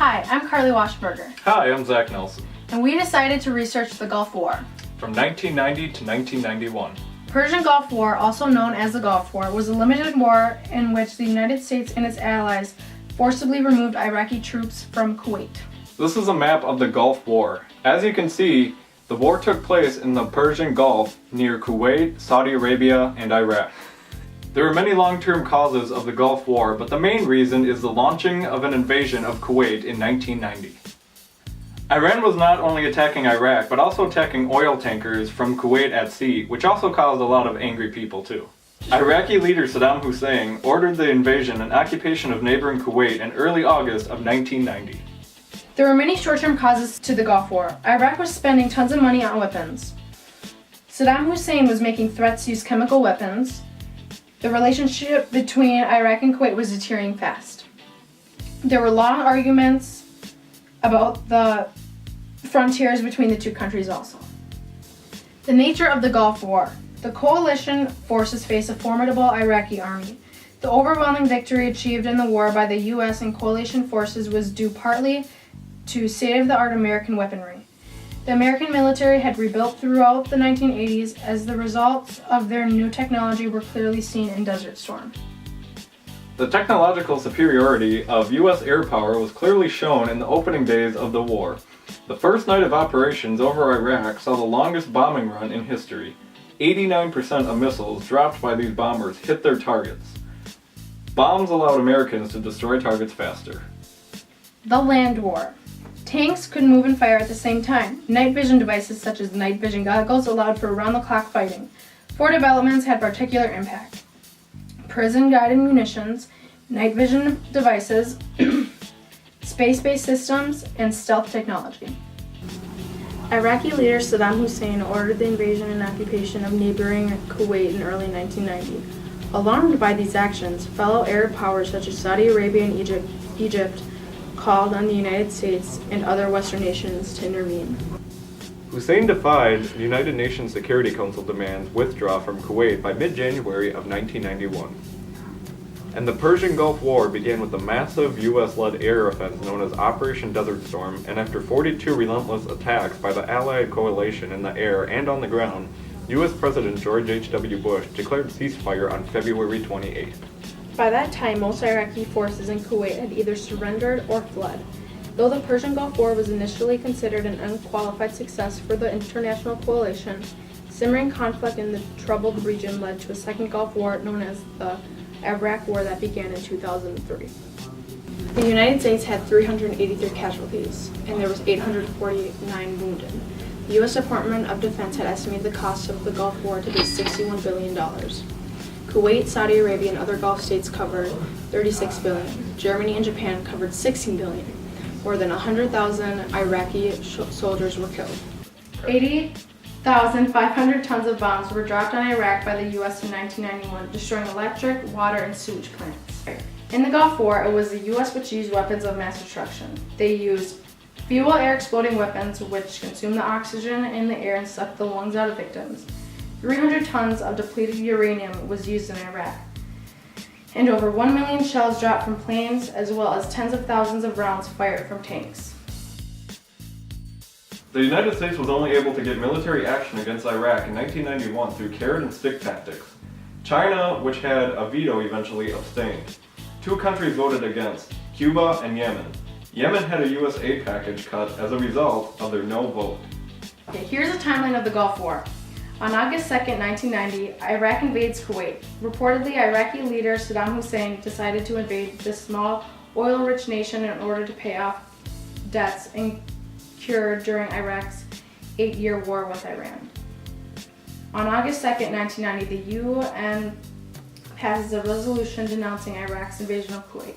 Hi, I'm Carly Washburger. Hi, I'm Zach Nelson. And we decided to research the Gulf War. From 1990 to 1991. Persian Gulf War, also known as the Gulf War, was a limited war in which the United States and its allies forcibly removed Iraqi troops from Kuwait. This is a map of the Gulf War. As you can see, the war took place in the Persian Gulf near Kuwait, Saudi Arabia, and Iraq. There are many long-term causes of the Gulf War, but the main reason is the launching of an invasion of Kuwait in 1990. Iran was not only attacking Iraq, but also attacking oil tankers from Kuwait at sea, which also caused a lot of angry people too. Iraqi leader Saddam Hussein ordered the invasion and occupation of neighboring Kuwait in early August of 1990. There were many short-term causes to the Gulf War. Iraq was spending tons of money on weapons. Saddam Hussein was making threats to use chemical weapons. The relationship between Iraq and Kuwait was deteriorating fast. There were long arguments about the frontiers between the two countries also. The nature of the Gulf War. The coalition forces face a formidable Iraqi army. The overwhelming victory achieved in the war by the U.S. and coalition forces was due partly to state-of-the-art American weaponry. The American military had rebuilt throughout the 1980s as the results of their new technology were clearly seen in Desert Storm. The technological superiority of U.S. air power was clearly shown in the opening days of the war. The first night of operations over Iraq saw the longest bombing run in history. 89% of missiles dropped by these bombers hit their targets. Bombs allowed Americans to destroy targets faster. The Land War. Tanks could move and fire at the same time. Night vision devices such as night vision goggles allowed for round-the-clock fighting. Four developments had particular impact: prison-guided munitions, night vision devices, space-based systems, and stealth technology. Iraqi leader Saddam Hussein ordered the invasion and occupation of neighboring Kuwait in early 1990. Alarmed by these actions, fellow Arab powers such as Saudi Arabia and Egypt called on the United States and other Western nations to intervene. Hussein defied the United Nations Security Council demands withdraw from Kuwait by mid-January of 1991. And the Persian Gulf War began with a massive U.S.-led air offense known as Operation Desert Storm, and after 42 relentless attacks by the Allied coalition in the air and on the ground, U.S. President George H.W. Bush declared ceasefire on February 28th. By that time, most Iraqi forces in Kuwait had either surrendered or fled. Though the Persian Gulf War was initially considered an unqualified success for the international coalition, simmering conflict in the troubled region led to a second Gulf War known as the Iraq War that began in 2003. The United States had 383 casualties, and there was 849 wounded. The U.S. Department of Defense had estimated the cost of the Gulf War to be $61 billion. Kuwait, Saudi Arabia, and other Gulf states covered $36 billion. Germany and Japan covered $16 billion. More than 100,000 Iraqi soldiers were killed. 80,500 tons of bombs were dropped on Iraq by the U.S. in 1991, destroying electric, water, and sewage plants. In the Gulf War, it was the U.S. which used weapons of mass destruction. They used fuel-air exploding weapons which consumed the oxygen in the air and sucked the lungs out of victims. 300 tons of depleted uranium was used in Iraq, and over 1 million shells dropped from planes, as well as tens of thousands of rounds fired from tanks. The United States was only able to get military action against Iraq in 1991 through carrot and stick tactics. China, which had a veto, eventually abstained. Two countries voted against: Cuba and Yemen. Yemen had a U.S. aid package cut as a result of their no vote. Okay, here's a timeline of the Gulf War. On August 2, 1990, Iraq invades Kuwait. Reportedly, Iraqi leader Saddam Hussein decided to invade this small, oil-rich nation in order to pay off debts incurred during Iraq's 8-year war with Iran. On August 2, 1990, the UN passes a resolution denouncing Iraq's invasion of Kuwait.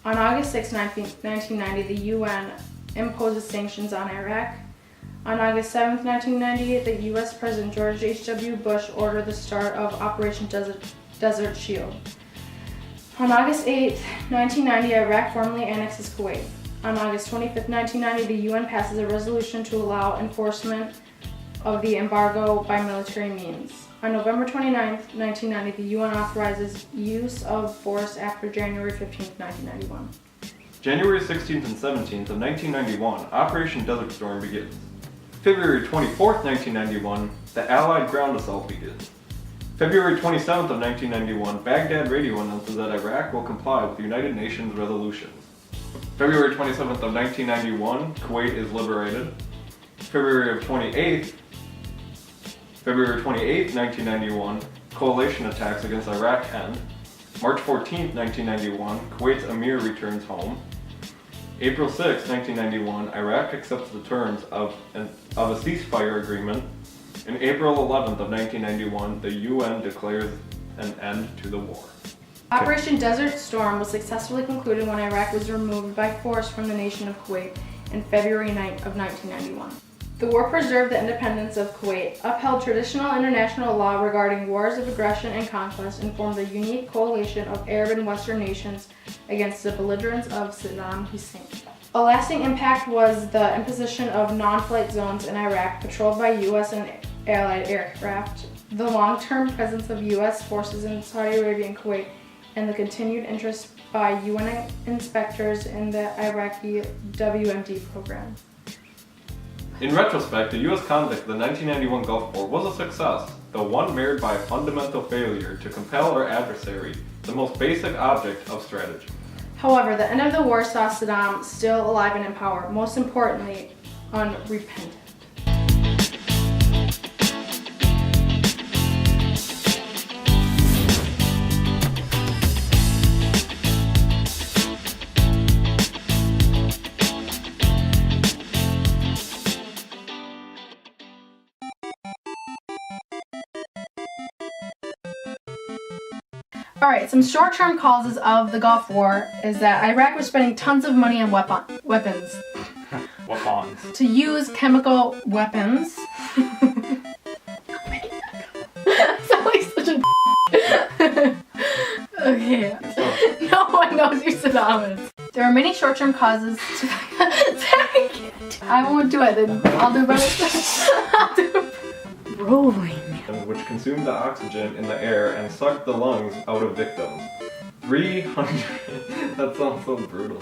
On August 6, 1990, the UN imposes sanctions on Iraq. On August 7, 1990, the U.S. President George H.W. Bush ordered the start of Operation Desert Shield. On August 8, 1990, Iraq formally annexes Kuwait. On August 25, 1990, the UN passes a resolution to allow enforcement of the embargo by military means. On November 29, 1990, the UN authorizes use of force after January 15, 1991. January 16th and 17th of 1991, Operation Desert Storm begins. February 24th, 1991, the Allied ground assault begins. February 27th of 1991, Baghdad radio announces that Iraq will comply with the United Nations resolutions. February 27th of 1991, Kuwait is liberated. February 28th, 1991, coalition attacks against Iraq end. March 14th, 1991, Kuwait's Emir returns home. April 6, 1991, Iraq accepts the terms of a ceasefire agreement. And April 11th of 1991, the UN declares an end to the war. Operation Desert Storm was successfully concluded when Iraq was removed by force from the nation of Kuwait in February 9th of 1991. The war preserved the independence of Kuwait, upheld traditional international law regarding wars of aggression and conquest, and formed a unique coalition of Arab and Western nations against the belligerence of Saddam Hussein. A lasting impact was the imposition of non-flight zones in Iraq, patrolled by U.S. and Allied aircraft, the long-term presence of U.S. forces in Saudi Arabia and Kuwait, and the continued interest by UN inspectors in the Iraqi WMD program. In retrospect, the U.S. conduct of the 1991 Gulf War was a success, though one marred by a fundamental failure to compel our adversary, the most basic object of strategy. However, the end of the war saw Saddam still alive and in power, most importantly, unrepentant. Alright, some short-term causes of the Gulf War is that Iraq was spending tons of money on weapons. Weapons. To use chemical weapons. Sound like such a Okay. No one knows who Saddam is. There are many short-term causes to I won't do it, then I'll do it by myself. I'll do it. Rolling. Which consumed the oxygen in the air and sucked the lungs out of victims. 300. That sounds so brutal.